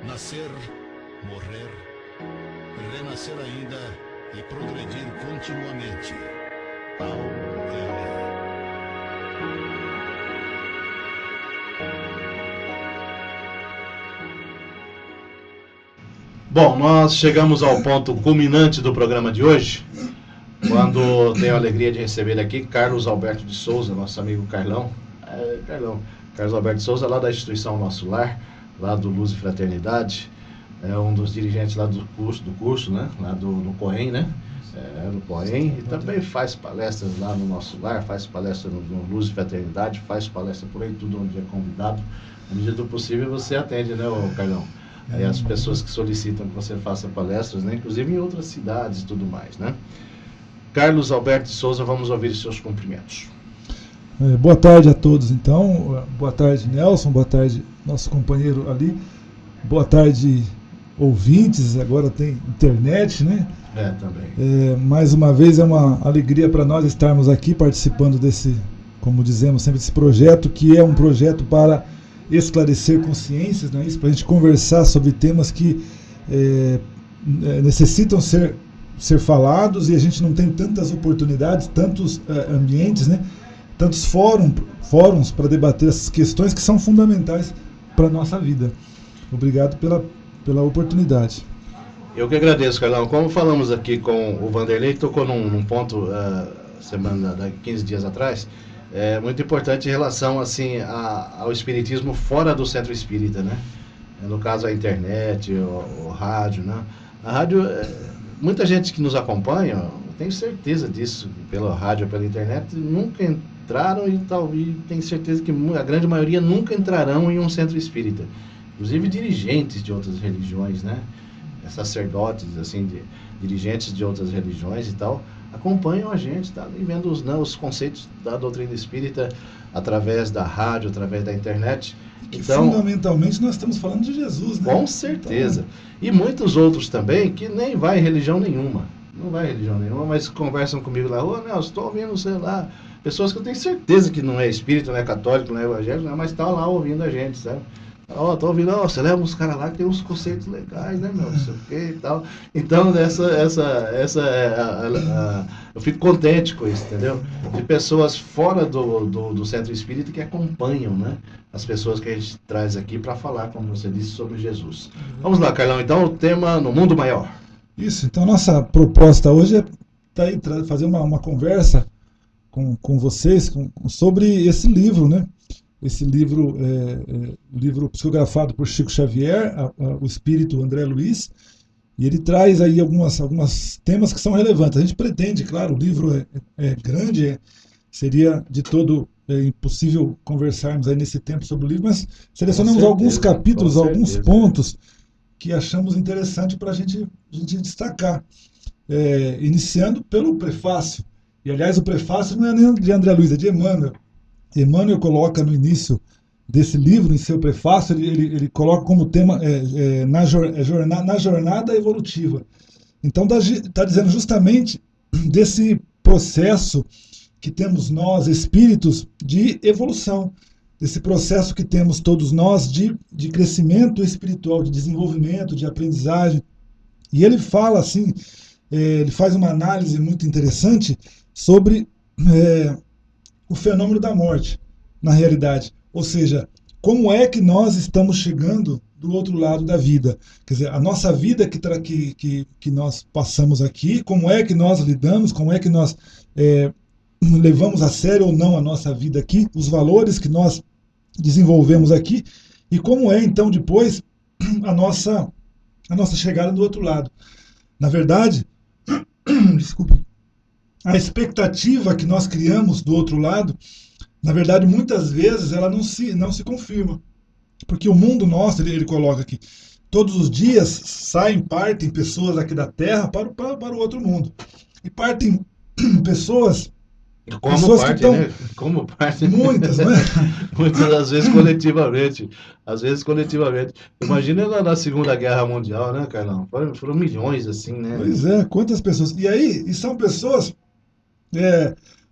Nascer, morrer, renascer ainda e progredir continuamente. Paulo Freire. Bom, nós chegamos ao ponto culminante do programa de hoje, quando tenho a alegria de receber aqui Carlos Alberto de Souza, nosso amigo Carlão. Carlos Alberto de Souza, lá da instituição Nosso Lar, lá do Luz e Fraternidade, é um dos dirigentes lá do curso, né? Lá do COEM, né? No COEM, e também faz palestras lá no Nosso Lar, faz palestra no Luz e Fraternidade, faz palestra por aí, tudo onde é convidado. Na medida do possível você atende, né, Carlão? Aí as pessoas que solicitam que você faça palestras, né? Inclusive em outras cidades e tudo mais, né? Carlos Alberto de Souza, vamos ouvir os seus cumprimentos. Boa tarde a todos, então. Boa tarde, Nelson. Boa tarde, nosso companheiro ali. Boa tarde, ouvintes. Agora tem internet, né? Também. Mais uma vez é uma alegria para nós estarmos aqui participando desse, como dizemos sempre, desse projeto, que é um projeto para esclarecer consciências, não é isso? Para a gente conversar sobre temas que necessitam ser falados, e a gente não tem tantas oportunidades, tantos ambientes, né? Tantos fóruns para debater essas questões que são fundamentais para a nossa vida. Obrigado pela oportunidade. Eu que agradeço, Carlão. Como falamos aqui com o Vanderlei, tocou num ponto semana, 15 dias atrás, muito importante em relação assim, ao espiritismo fora do centro espírita, né? No caso a internet, o rádio, né? A rádio, muita gente que nos acompanha, eu tenho certeza disso, pela rádio ou pela internet, nunca entraram e tenho certeza que a grande maioria nunca entrarão em um centro espírita. Inclusive dirigentes de outras religiões, né? Sacerdotes, assim, dirigentes de outras religiões e tal, acompanham a gente, tá? E vendo os conceitos da doutrina espírita através da rádio, através da internet. Então, fundamentalmente nós estamos falando de Jesus, né? Com certeza. Então, e muitos outros também que nem vai em religião nenhuma. Não vai em religião nenhuma, mas conversam comigo lá, Nelson, estou ouvindo, sei lá, pessoas que eu tenho certeza que não é espírita, não é católico, não é evangélico, mas estão lá ouvindo a gente, sabe? Tô ouvindo, você leva uns caras lá que tem uns conceitos legais, né, meu? Não sei o que e tal. Então, eu fico contente com isso, entendeu? De pessoas fora do centro espírita que acompanham, né? As pessoas que a gente traz aqui para falar, como você disse, sobre Jesus. Vamos lá, Carlão, então, o tema no mundo maior. Isso, então, nossa proposta hoje é fazer uma conversa com vocês sobre esse livro, né? Esse livro, livro psicografado por Chico Xavier, o espírito André Luiz, e ele traz aí algumas temas que são relevantes. A gente pretende, claro, o livro é grande, seria de todo impossível conversarmos aí nesse tempo sobre o livro, mas selecionamos alguns capítulos, alguns pontos que achamos interessante para a gente destacar. Iniciando pelo prefácio, e aliás o prefácio não é nem de André Luiz, é de Emmanuel. Emmanuel coloca no início desse livro, em seu prefácio, ele coloca como tema na jornada evolutiva. Então está dizendo justamente desse processo que temos nós, espíritos, de evolução, desse processo que temos todos nós de crescimento espiritual, de desenvolvimento, de aprendizagem. E ele fala assim, ele faz uma análise muito interessante sobre o fenômeno da morte, na realidade. Ou seja, como é que nós estamos chegando do outro lado da vida? Quer dizer, a nossa vida que nós passamos aqui, como é que nós lidamos, como é que nós levamos a sério ou não a nossa vida aqui, os valores que nós desenvolvemos aqui, e como é, então, depois, a nossa chegada do outro lado. Na verdade, desculpe, a expectativa que nós criamos do outro lado, na verdade, muitas vezes ela não se confirma. Porque o mundo nosso, ele coloca aqui, todos os dias partem pessoas aqui da Terra para o outro mundo. E partem pessoas Como parte, muitas, né? Muitas das vezes coletivamente. Imagina lá na Segunda Guerra Mundial, né, Carlão? Foram milhões, assim, né? Pois é, quantas pessoas. E são pessoas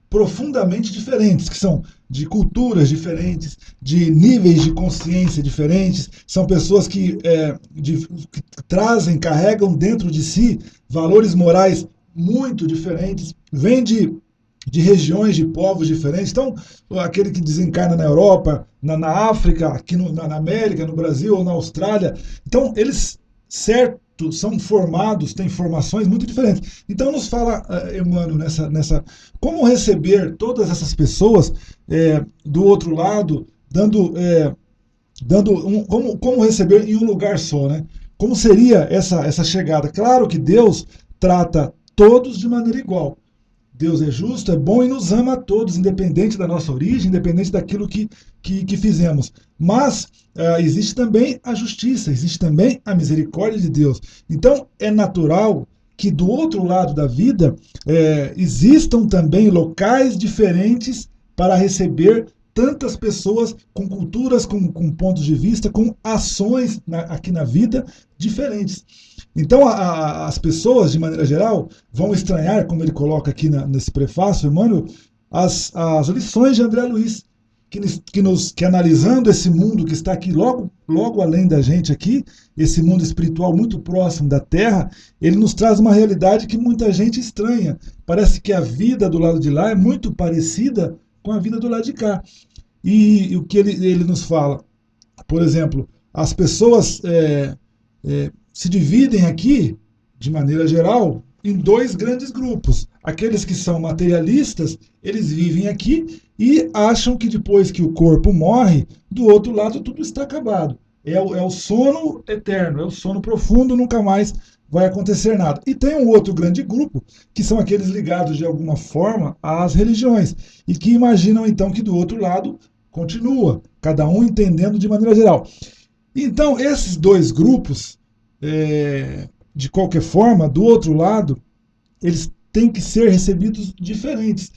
profundamente diferentes, que são de culturas diferentes, de níveis de consciência diferentes, são pessoas que trazem, carregam dentro de si valores morais muito diferentes, vêm de regiões, de povos diferentes. Então, aquele que desencarna na Europa, na África, aqui na América, no Brasil ou na Austrália, então eles, certo, são formados, têm formações muito diferentes. Então nos fala Emmanuel nessa como receber todas essas pessoas do outro lado, como receber em um lugar só, né? Como seria essa chegada? Claro que Deus trata todos de maneira igual. Deus é justo, é bom e nos ama a todos, independente da nossa origem, independente daquilo que fizemos. Mas existe também a justiça, existe também a misericórdia de Deus. Então é natural que do outro lado da vida existam também locais diferentes para receber tantas pessoas com culturas, com pontos de vista, com ações aqui na vida diferentes. Então, as pessoas, de maneira geral, vão estranhar, como ele coloca aqui nesse prefácio, Emmanuel, as lições de André Luiz, que analisando esse mundo que está aqui logo além da gente aqui, esse mundo espiritual muito próximo da Terra, ele nos traz uma realidade que muita gente estranha. Parece que a vida do lado de lá é muito parecida com a vida do lado de cá. E o que ele nos fala, por exemplo, as pessoas se dividem aqui, de maneira geral, em dois grandes grupos. Aqueles que são materialistas, eles vivem aqui e acham que depois que o corpo morre, do outro lado tudo está acabado. É o sono eterno, é o sono profundo, nunca mais vai acontecer nada. E tem um outro grande grupo, que são aqueles ligados de alguma forma às religiões, e que imaginam então que do outro lado continua, cada um entendendo de maneira geral. Então, esses dois grupos, de qualquer forma, do outro lado, eles têm que ser recebidos diferentes.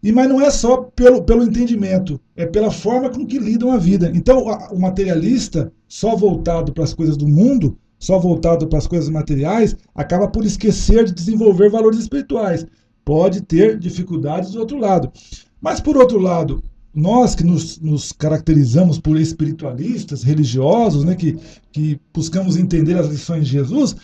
Mas não é só pelo entendimento, é pela forma com que lidam a vida. Então, o materialista, só voltado para as coisas do mundo, só voltado para as coisas materiais, acaba por esquecer de desenvolver valores espirituais. Pode ter dificuldades do outro lado. Mas, por outro lado, nós que nos caracterizamos por espiritualistas, religiosos, né, que buscamos entender as lições de Jesus,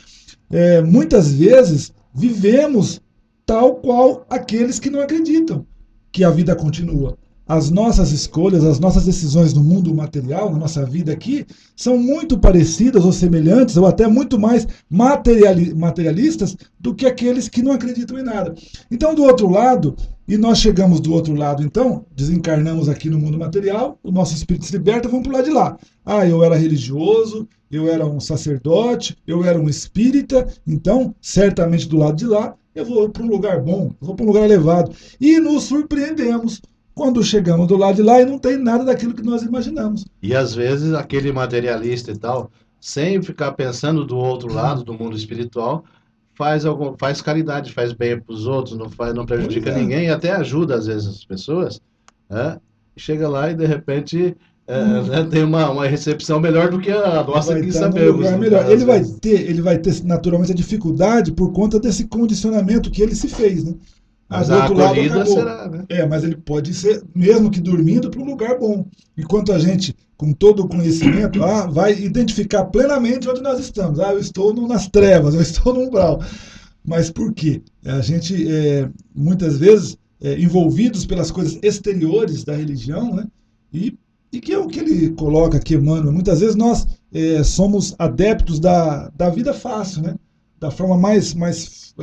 muitas vezes vivemos tal qual aqueles que não acreditam que a vida continua. As nossas escolhas, as nossas decisões no mundo material, na nossa vida aqui, são muito parecidas ou semelhantes, ou até muito mais materialistas do que aqueles que não acreditam em nada. Então, do outro lado, e nós chegamos do outro lado, então, desencarnamos aqui no mundo material, o nosso espírito se liberta, vamos para o lado de lá. Eu era religioso, eu era um sacerdote, eu era um espírita, então, certamente do lado de lá, eu vou para um lugar bom, eu vou para um lugar elevado. E nos surpreendemos quando chegamos do lado de lá e não tem nada daquilo que nós imaginamos. E às vezes aquele materialista e tal, sem ficar pensando do outro lado, do mundo espiritual, faz caridade, faz bem para os outros, não prejudica ninguém e até ajuda às vezes as pessoas. Chega lá e de repente tem uma recepção melhor do que a nossa que sabemos. Melhor. Ele vai ter naturalmente a dificuldade por conta desse condicionamento que ele se fez, né? Mas a acolhida será, né? Mas ele pode ser, mesmo que dormindo, para um lugar bom. Enquanto a gente, com todo o conhecimento, vai identificar plenamente onde nós estamos. Eu estou nas trevas, eu estou no umbral. Mas por quê? A gente, muitas vezes, envolvidos pelas coisas exteriores da religião, né? E que é o que ele coloca aqui, Emmanuel. Muitas vezes nós somos adeptos da vida fácil, né? Da forma mais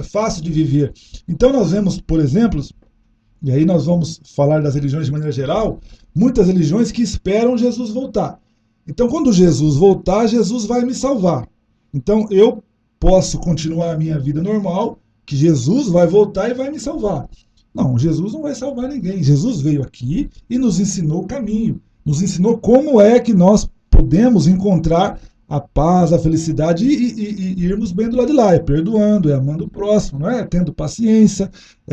fácil de viver. Então nós vemos, por exemplo, e aí nós vamos falar das religiões de maneira geral, muitas religiões que esperam Jesus voltar. Então quando Jesus voltar, Jesus vai me salvar. Então eu posso continuar a minha vida normal, que Jesus vai voltar e vai me salvar. Não, Jesus não vai salvar ninguém. Jesus veio aqui e nos ensinou o caminho, nos ensinou como é que nós podemos encontrar a paz, a felicidade e irmos bem do lado de lá, perdoando, amando o próximo, não é? Tendo paciência,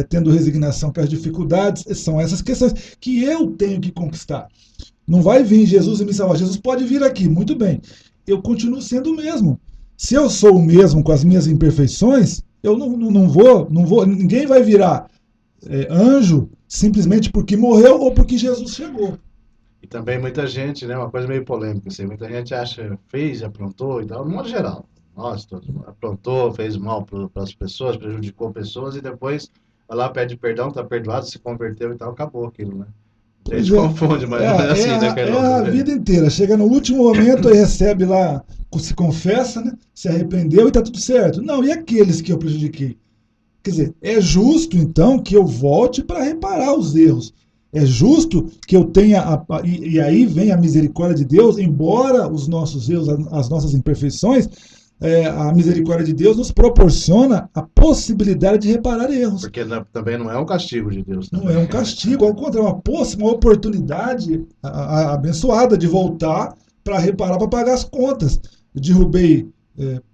tendo resignação para as dificuldades, são essas questões que eu tenho que conquistar. Não vai vir Jesus e me salvar. Jesus pode vir aqui, muito bem. Eu continuo sendo o mesmo. Se eu sou o mesmo com as minhas imperfeições, eu não vou, ninguém vai virar anjo simplesmente porque morreu ou porque Jesus chegou. E também muita gente, né? Uma coisa meio polêmica, assim, muita gente acha, fez, aprontou e tal, no modo geral. Nós todos, aprontou, fez mal para as pessoas, prejudicou pessoas e depois vai lá, pede perdão, tá perdoado, se converteu e tal, acabou aquilo, né? A gente confunde, mas não é assim, né, Carlão? É a vida inteira. Chega no último momento e recebe lá, se confessa, né? Se arrependeu e tá tudo certo. Não, e aqueles que eu prejudiquei? Quer dizer, é justo, então, que eu volte para reparar os erros. É justo que eu tenha, e aí vem a misericórdia de Deus, embora os nossos erros, as nossas imperfeições, a misericórdia de Deus nos proporciona a possibilidade de reparar erros. Porque também não é um castigo de Deus. Não é um castigo, ao contrário, uma oportunidade abençoada de voltar para reparar, para pagar as contas. Eu derrubei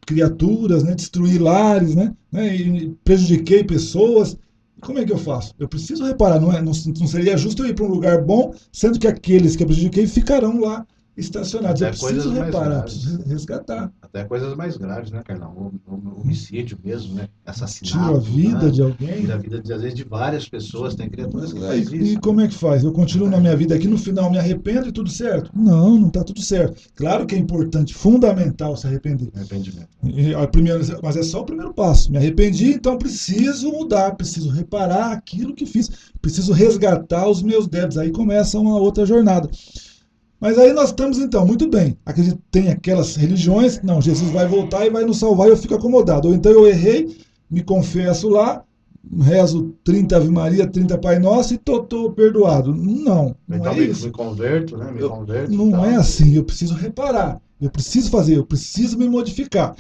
criaturas, né, destruí lares, né, e prejudiquei pessoas. Como é que eu faço? Eu preciso reparar, não seria justo eu ir para um lugar bom, sendo que aqueles que eu prejudiquei ficarão lá estacionados. Eu preciso reparar, preciso resgatar. Até coisas mais graves, né, Carlão? Homicídio mesmo, né? Assassinato. Tira a vida de alguém. Tira a vida, às vezes, de várias pessoas. Tem criaturas que fazem isso. E como é que faz? Eu continuo na minha vida aqui, no final me arrependo e tudo certo? Não, não está tudo certo. Claro que é importante, fundamental se arrepender. Arrependimento. Mas é só o primeiro passo. Me arrependi, então preciso mudar, preciso reparar aquilo que fiz, preciso resgatar os meus débitos. Aí começa uma outra jornada. Mas aí nós estamos, então, muito bem. Acredito que tem aquelas religiões, não, Jesus vai voltar e vai nos salvar e eu fico acomodado. Ou então eu errei, me confesso lá, rezo 30 Ave Maria, 30 Pai Nosso e tô perdoado. Não, não então, é isso. Me converto, né? Me converto. Não é assim, eu preciso reparar, eu preciso fazer, eu preciso me modificar.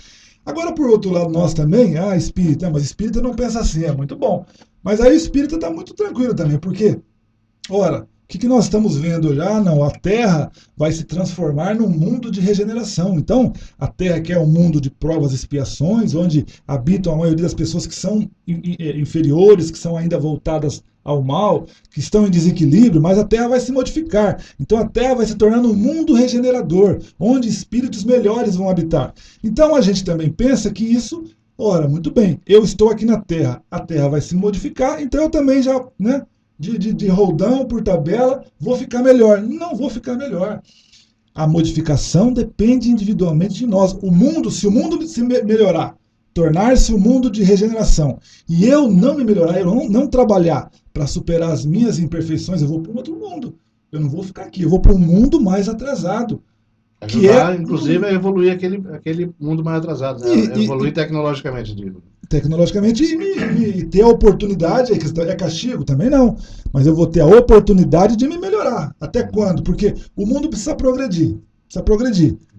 Agora, por outro lado, nós também, espírita, mas espírita não pensa assim, é muito bom. Mas aí o espírita está muito tranquilo também, porque, ora, o que nós estamos vendo já? Não, a Terra vai se transformar num mundo de regeneração. Então, a Terra que é um mundo de provas e expiações, onde habitam a maioria das pessoas que são inferiores, que são ainda voltadas ao mal, que estão em desequilíbrio, mas a Terra vai se modificar. Então, a Terra vai se tornar um mundo regenerador, onde espíritos melhores vão habitar. Então, a gente também pensa que isso, ora, muito bem, eu estou aqui na Terra, a Terra vai se modificar, então eu também já, né? De roldão por tabela, vou ficar melhor. Não vou ficar melhor. A modificação depende individualmente de nós. Se o mundo se melhorar, tornar-se um mundo de regeneração, e eu não me melhorar, eu não trabalhar para superar as minhas imperfeições, eu vou para um outro mundo. Eu não vou ficar aqui, eu vou para um mundo mais atrasado. Ajudar, inclusive, a evoluir aquele mundo mais atrasado, né? Evoluir tecnologicamente, digo. Tecnologicamente e ter a oportunidade, é castigo? Também não. Mas eu vou ter a oportunidade de me melhorar. Até quando? Porque o mundo precisa progredir.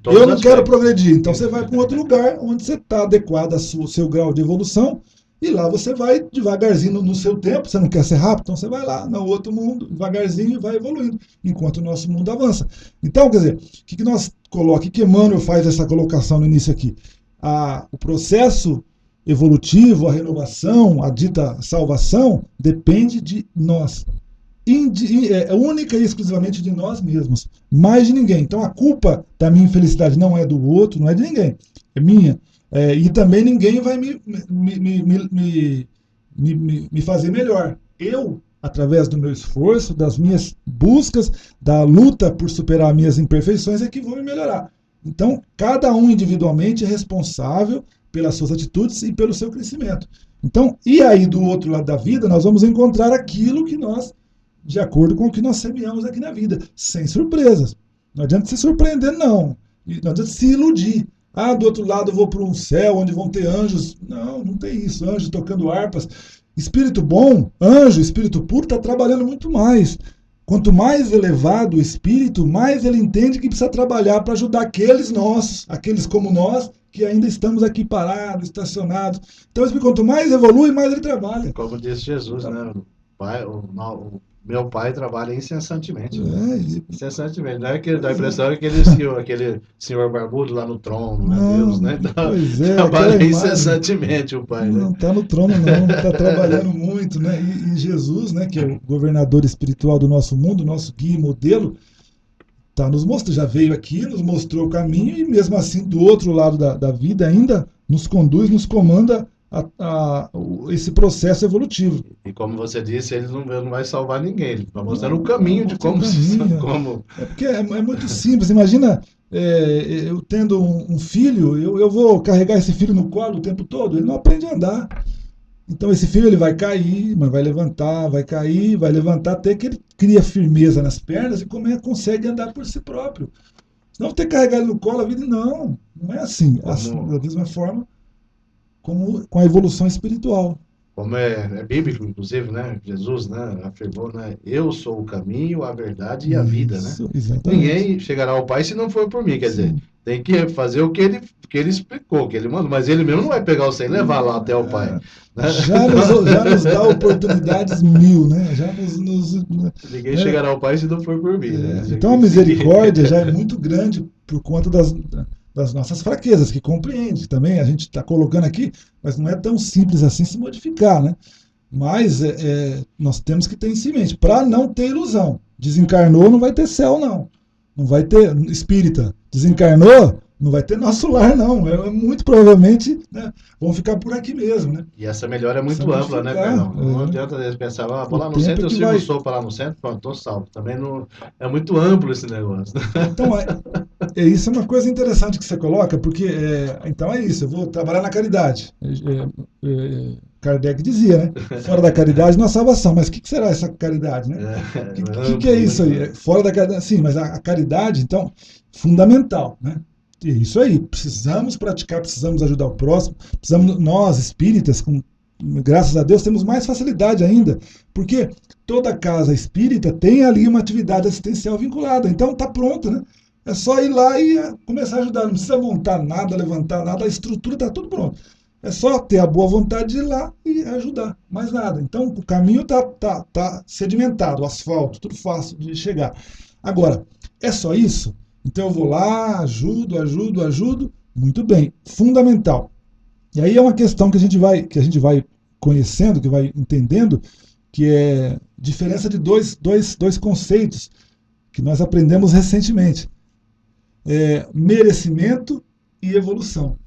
Eu não quero progredir. Então você vai para um outro lugar onde você está adequado ao seu grau de evolução e lá você vai devagarzinho no seu tempo. Você não quer ser rápido? Então você vai lá no outro mundo, devagarzinho e vai evoluindo, enquanto o nosso mundo avança. Então, quer dizer, o que nós colocamos? O que Emmanuel faz essa colocação no início aqui? O processo evolutivo, a renovação, a dita salvação, depende de nós. Única e exclusivamente de nós mesmos. Mais de ninguém. Então a culpa da minha infelicidade não é do outro, não é de ninguém. É minha. E também ninguém vai me fazer melhor. Eu, através do meu esforço, das minhas buscas, da luta por superar minhas imperfeições, é que vou me melhorar. Então, cada um individualmente é responsável pelas suas atitudes e pelo seu crescimento. Então, e aí do outro lado da vida, nós vamos encontrar aquilo que nós, de acordo com o que nós semeamos aqui na vida, sem surpresas. Não adianta se surpreender, não. Não adianta se iludir. Do outro lado eu vou para um céu onde vão ter anjos. Não, não tem isso. Anjos tocando harpas. Espírito bom, anjo, espírito puro, está trabalhando muito mais. Quanto mais elevado o espírito, mais ele entende que precisa trabalhar para ajudar aqueles nossos, aqueles como nós, que ainda estamos aqui parados, estacionados. Então, quanto mais evolui, mais ele trabalha. Como disse Jesus, né? O meu pai trabalha incessantemente. Incessantemente. Não é que dá a impressão que aquele senhor barbudo lá no trono, né? Deus, né? Trabalha incessantemente o pai. Não está no trono, não. Está trabalhando muito, né? E Jesus, né? Que é o governador espiritual do nosso mundo, nosso guia e modelo, nos mostrando, já veio aqui, nos mostrou o caminho e mesmo assim do outro lado da vida ainda nos conduz, nos comanda esse processo evolutivo. E como você disse, ele não vai salvar ninguém, ele está mostrando o caminho de como... É porque é muito simples, imagina eu tendo um filho, eu vou carregar esse filho no colo o tempo todo, ele não aprende a andar. Então esse filho ele vai cair, mas vai levantar, vai cair, vai levantar, até que ele cria firmeza nas pernas e consegue andar por si próprio. Não ter que carregar ele no colo a vida, não é assim. Da mesma forma, como com a evolução espiritual. Como é bíblico, inclusive, né? Jesus, né, afirmou, né? Eu sou o caminho, a verdade e a vida, né? Exatamente. Ninguém chegará ao Pai se não for por mim, quer dizer, tem que fazer o que ele explicou, que ele mandou, mas ele mesmo não vai pegar você e levar lá até o Pai. Né? Já nos dá oportunidades mil, né? Ninguém chegará ao Pai se não for por mim. Né? Então a misericórdia já é muito grande por conta das nossas fraquezas, que compreende também, a gente está colocando aqui, mas não é tão simples assim se modificar, né? Mas nós temos que ter isso em mente, para não ter ilusão. Desencarnou, não vai ter céu, não. Não vai ter espírita. Desencarnou, não vai ter nosso lar, não. Muito provavelmente, né, vão ficar por aqui mesmo, né? E essa melhora é muito ampla, né, Carlão? Não adianta eles pensar, vou lá no centro, eu sirvo sopa lá no centro, pronto, estou salvo. Também não é muito amplo esse negócio. Então, isso é uma coisa interessante que você coloca, porque, então é isso, eu vou trabalhar na caridade. Kardec dizia, né? Fora da caridade não há salvação. Mas o que será essa caridade, né? O que é isso aí? Fora da caridade, sim, mas a caridade, então, fundamental, né? Isso aí, precisamos praticar, precisamos ajudar o próximo, precisamos, nós espíritas, graças a Deus, temos mais facilidade ainda, porque toda casa espírita tem ali uma atividade assistencial vinculada, então está pronto, né? É só ir lá e começar a ajudar, não precisa montar nada, levantar nada, a estrutura está tudo pronto. É só ter a boa vontade de ir lá e ajudar, mais nada. Então o caminho está sedimentado, o asfalto, tudo fácil de chegar. Agora, é só isso? Então eu vou lá, ajudo, muito bem, fundamental. E aí é uma questão que a gente vai conhecendo, que vai entendendo, que é diferença de dois conceitos que nós aprendemos recentemente. Merecimento e evolução.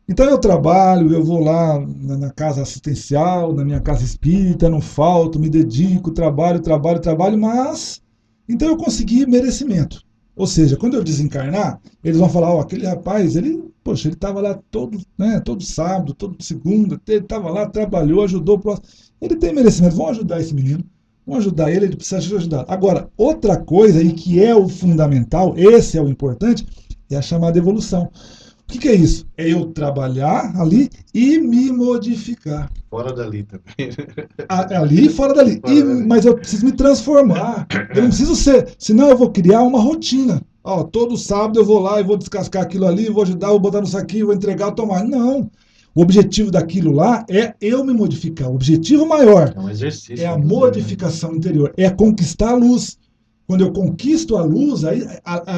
Então eu trabalho, eu vou lá na casa assistencial, na minha casa espírita, não falto, me dedico, trabalho, mas então eu consegui merecimento. Ou seja, quando eu desencarnar, eles vão falar, aquele rapaz, ele estava lá todo sábado, todo segunda, ele estava lá, trabalhou, ajudou o próximo. Ele tem merecimento, vamos ajudar esse menino, vamos ajudar ele precisa ser ajudado. Agora, outra coisa, e que é o fundamental, esse é o importante, é a chamada evolução. O que é isso? É eu trabalhar ali e me modificar. Fora dali também. Ali e fora dali. Mas eu preciso me transformar. Eu não preciso ser. Senão eu vou criar uma rotina. Todo sábado eu vou lá e vou descascar aquilo ali, vou ajudar, vou botar no saquinho, vou entregar, vou tomar. Não. O objetivo daquilo lá é eu me modificar. O objetivo maior é um exercício, é a modificação interior. É conquistar a luz. Quando eu conquisto a luz, aí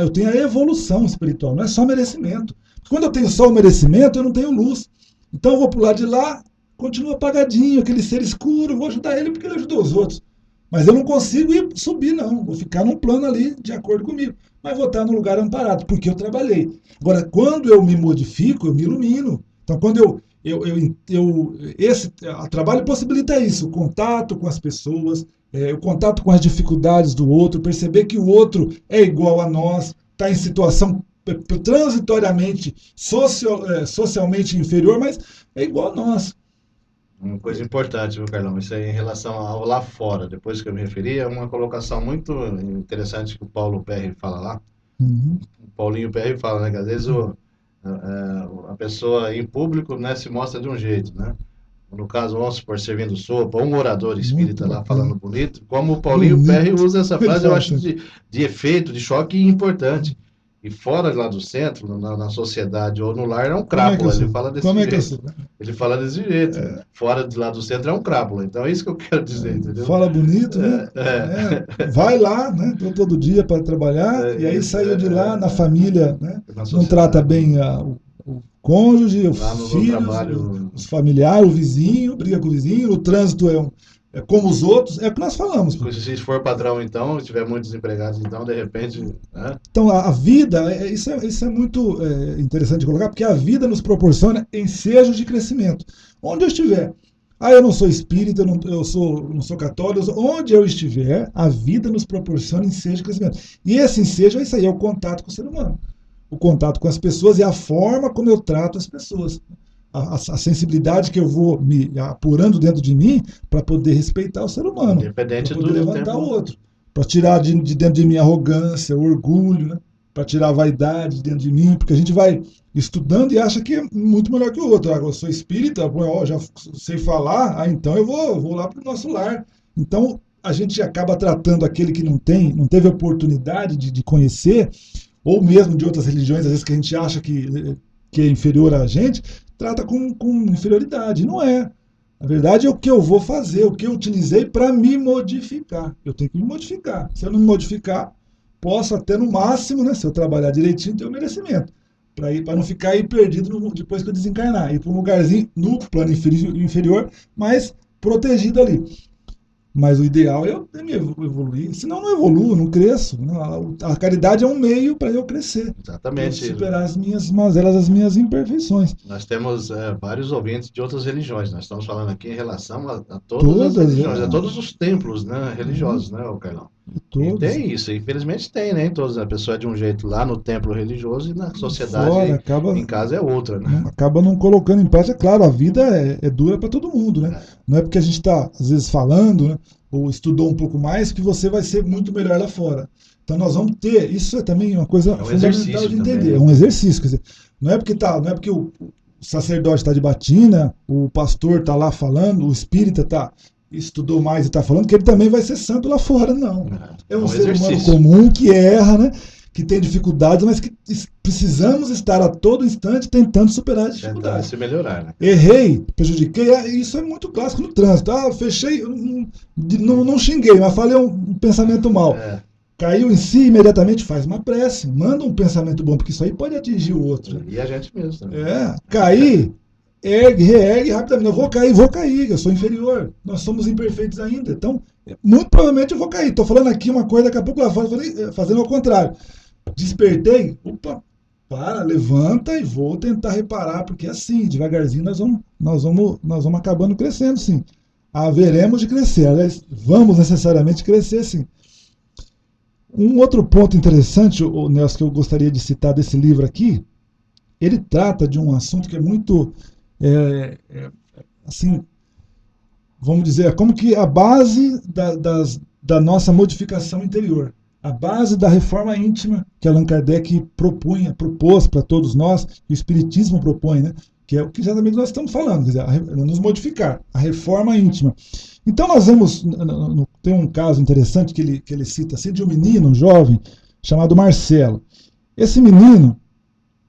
eu tenho a evolução espiritual. Não é só merecimento. Quando eu tenho só o merecimento, eu não tenho luz. Então eu vou pro lado de lá, continua apagadinho, aquele ser escuro, vou ajudar ele porque ele ajudou os outros. Mas eu não consigo subir, não. Vou ficar num plano ali, de acordo comigo. Mas vou estar num lugar amparado, porque eu trabalhei. Agora, quando eu me modifico, eu me ilumino. Então, quando esse trabalho possibilita isso, o contato com as pessoas, o contato com as dificuldades do outro, perceber que o outro é igual a nós, está em situação transitoriamente, socialmente inferior, mas é igual a nós. Uma coisa importante, viu, Carlão? Isso aí em relação ao lá fora, depois que eu me referi, é uma colocação muito interessante que o Paulo Perry fala lá. Uhum. O Paulinho Perry fala, né, que às vezes a pessoa em público, né, se mostra de um jeito, né? No caso, vamos supor, servindo sopa, um orador espírita lá falando bonito, como o Paulinho Perry usa essa frase, eu acho de efeito, de choque importante. E fora lá do centro, na sociedade ou no lar, é um crápula. Ele fala desse jeito. Ele fala desse jeito. Fora de lá do centro é um crápula. Então é isso que eu quero dizer, entendeu? Fala bonito, né? Vai lá, né? Todo dia para trabalhar, e aí saiu de lá na família, né? Não trata bem o cônjuge, o filho, os familiares, o vizinho, briga com o vizinho, o trânsito como os outros, é o que nós falamos. Se for patrão, então, se tiver muitos empregados, então, de repente... Né? Então, a vida, isso é muito interessante de colocar, porque a vida nos proporciona ensejos de crescimento. Onde eu estiver. Eu não sou espírita, eu não sou católico, onde eu estiver, a vida nos proporciona ensejo de crescimento. E esse ensejo é isso aí, é o contato com o ser humano. O contato com as pessoas e a forma como eu trato as pessoas. A sensibilidade que eu vou me apurando dentro de mim para poder respeitar o ser humano, para poder levantar o outro, para tirar de dentro de mim a arrogância, o orgulho, né? Para tirar a vaidade de dentro de mim, porque a gente vai estudando e acha que é muito melhor que o outro. Eu sou espírita, já sei falar, então eu vou lá para o nosso lar. Então a gente acaba tratando aquele que não teve oportunidade de conhecer, ou mesmo de outras religiões, às vezes que a gente acha que é inferior a gente, trata com inferioridade. Não é. Na verdade é o que eu vou fazer, o que eu utilizei para me modificar. Eu tenho que me modificar. Se eu não me modificar, posso até no máximo, né, se eu trabalhar direitinho, ter o merecimento. Para não ficar aí perdido depois que eu desencarnar. Ir para um lugarzinho no plano inferior, mas protegido ali. Mas o ideal é me evoluir. Senão não evoluo, não cresço. A caridade é um meio para eu crescer. Exatamente. Para superar as minhas mazelas, as minhas imperfeições. Nós temos vários ouvintes de outras religiões. Nós estamos falando aqui em relação a todas as religiões, a todos os templos, né, religiosos, né, Carlão? E tem isso, infelizmente tem, né? Todos, a pessoa é de um jeito lá no templo religioso e na sociedade, em casa é outra, né? Acaba não colocando em prática. Claro, a vida é dura para todo mundo, né? Não é porque a gente está, às vezes, falando, né, ou estudou um pouco mais, que você vai ser muito melhor lá fora. Então nós vamos ter, isso é também uma coisa fundamental de entender, também. É um exercício, quer dizer, não é porque o sacerdote está de batina, o pastor está lá falando, o espírita estudou mais e está falando, que ele também vai ser santo lá fora, não. É um ser humano comum que erra, né? Que tem dificuldades, mas que precisamos estar a todo instante tentando superar as dificuldades. Se melhorar, né? Errei, prejudiquei, isso é muito clássico no trânsito. Fechei, não xinguei, mas falei um pensamento mal. Caiu em si, imediatamente faz uma prece, manda um pensamento bom, porque isso aí pode atingir o outro. E a gente mesmo também. Cair, reergue rapidamente. Eu vou cair, eu sou inferior. Nós somos imperfeitos ainda. Então, muito provavelmente eu vou cair. Estou falando aqui uma coisa, daqui a pouco lá fora, fazendo ao contrário. Despertei, levanta e vou tentar reparar, porque assim, devagarzinho nós vamos acabando crescendo, sim. Haveremos de crescer, aliás, vamos necessariamente crescer, sim. Um outro ponto interessante, Nelson, que eu gostaria de citar desse livro aqui, ele trata de um assunto que é muito, assim, vamos dizer, como que a base da nossa modificação interior. A base da reforma íntima que Allan Kardec propôs para todos nós, que o Espiritismo propõe, né? Que é o que exatamente nós estamos falando, quer dizer, nos modificar, a reforma íntima. Então nós vemos, tem um caso interessante que ele cita assim, de um menino, um jovem, chamado Marcelo. Esse menino,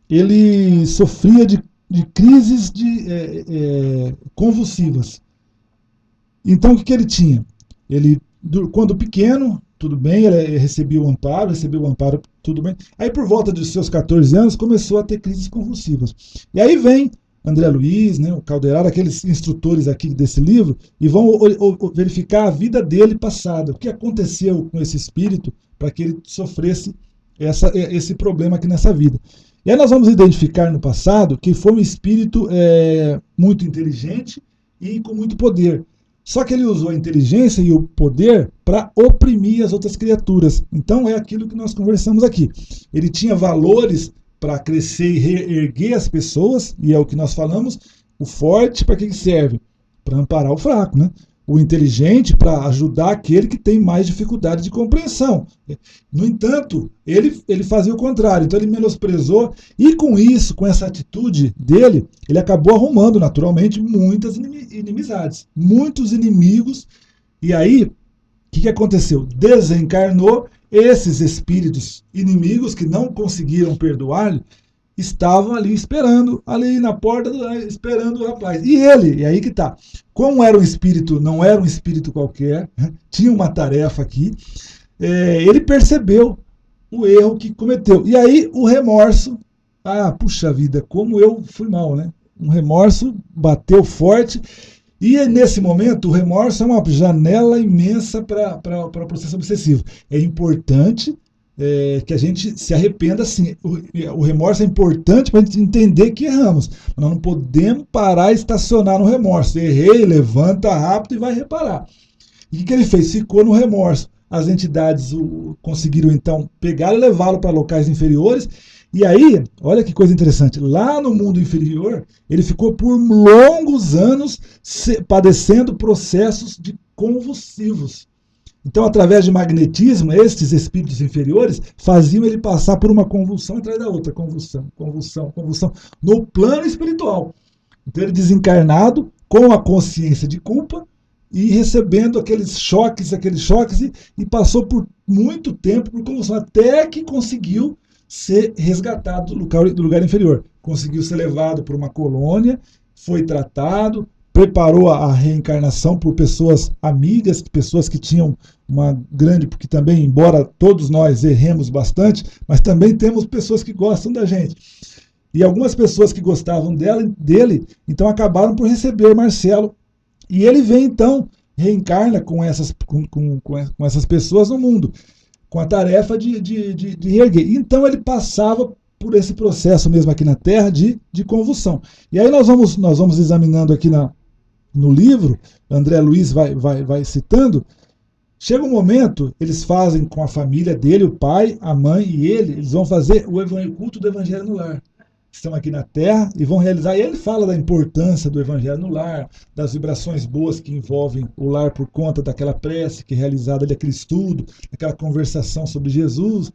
ele sofria de crises convulsivas. Então o que ele tinha? Ele, quando pequeno, tudo bem, ele recebeu o amparo, tudo bem. Aí por volta dos seus 14 anos começou a ter crises convulsivas. E aí vem André Luiz, né, o Calderaro, aqueles instrutores aqui desse livro, e vão verificar a vida dele passada, o que aconteceu com esse espírito para que ele sofresse esse problema aqui nessa vida. E aí nós vamos identificar no passado que foi um espírito muito inteligente e com muito poder. Só que ele usou a inteligência e o poder para oprimir as outras criaturas. Então é aquilo que nós conversamos aqui. Ele tinha valores para crescer e reerguer as pessoas, e é o que nós falamos. O forte, para que serve? Para amparar o fraco, né? O inteligente, para ajudar aquele que tem mais dificuldade de compreensão. No entanto, ele fazia o contrário. Então ele menosprezou, e com isso, com essa atitude dele, ele acabou arrumando naturalmente muitas inimizades, muitos inimigos. E aí, o que aconteceu? Desencarnou. Esses espíritos inimigos que não conseguiram perdoar, estavam ali esperando, ali na porta, esperando o rapaz. E aí que tá. Como era um espírito, não era um espírito qualquer, tinha uma tarefa aqui, ele percebeu o erro que cometeu. E aí o remorso, puxa vida, como eu fui mal, né? Um remorso bateu forte, E nesse momento, o remorso é uma janela imensa para o processo obsessivo. É importante que a gente se arrependa, sim. O remorso é importante para a gente entender que erramos. Nós não podemos parar e estacionar no remorso. Errei, levanta rápido e vai reparar. E o que ele fez? Ficou no remorso. As entidades conseguiram, então, pegá-lo e levá-lo para locais inferiores. E aí, olha que coisa interessante, lá no mundo inferior, ele ficou por longos anos padecendo processos de convulsivos. Então, através de magnetismo, estes espíritos inferiores faziam ele passar por uma convulsão atrás da outra, convulsão, no plano espiritual. Então, ele desencarnado, com a consciência de culpa, e recebendo aqueles choques, e passou por muito tempo por convulsão, até que conseguiu ser resgatado do lugar inferior. Conseguiu ser levado por uma colônia, foi tratado, preparou a reencarnação por pessoas amigas, pessoas que tinham uma grande, porque também, embora todos nós erremos bastante, mas também temos pessoas que gostam da gente. E algumas pessoas que gostavam dele, então acabaram por receber Marcelo. E ele vem, então, reencarna com essas pessoas no mundo, com a tarefa de reerguer. Então ele passava por esse processo mesmo aqui na Terra de convulsão. E aí nós vamos examinando aqui no livro, André Luiz vai citando, chega um momento, eles fazem com a família dele, o pai, a mãe e eles vão fazer o culto do Evangelho no lar. Estão aqui na Terra e vão realizar. E ele fala da importância do Evangelho no lar, das vibrações boas que envolvem o lar por conta daquela prece que é realizada, daquele estudo, daquela conversação sobre Jesus.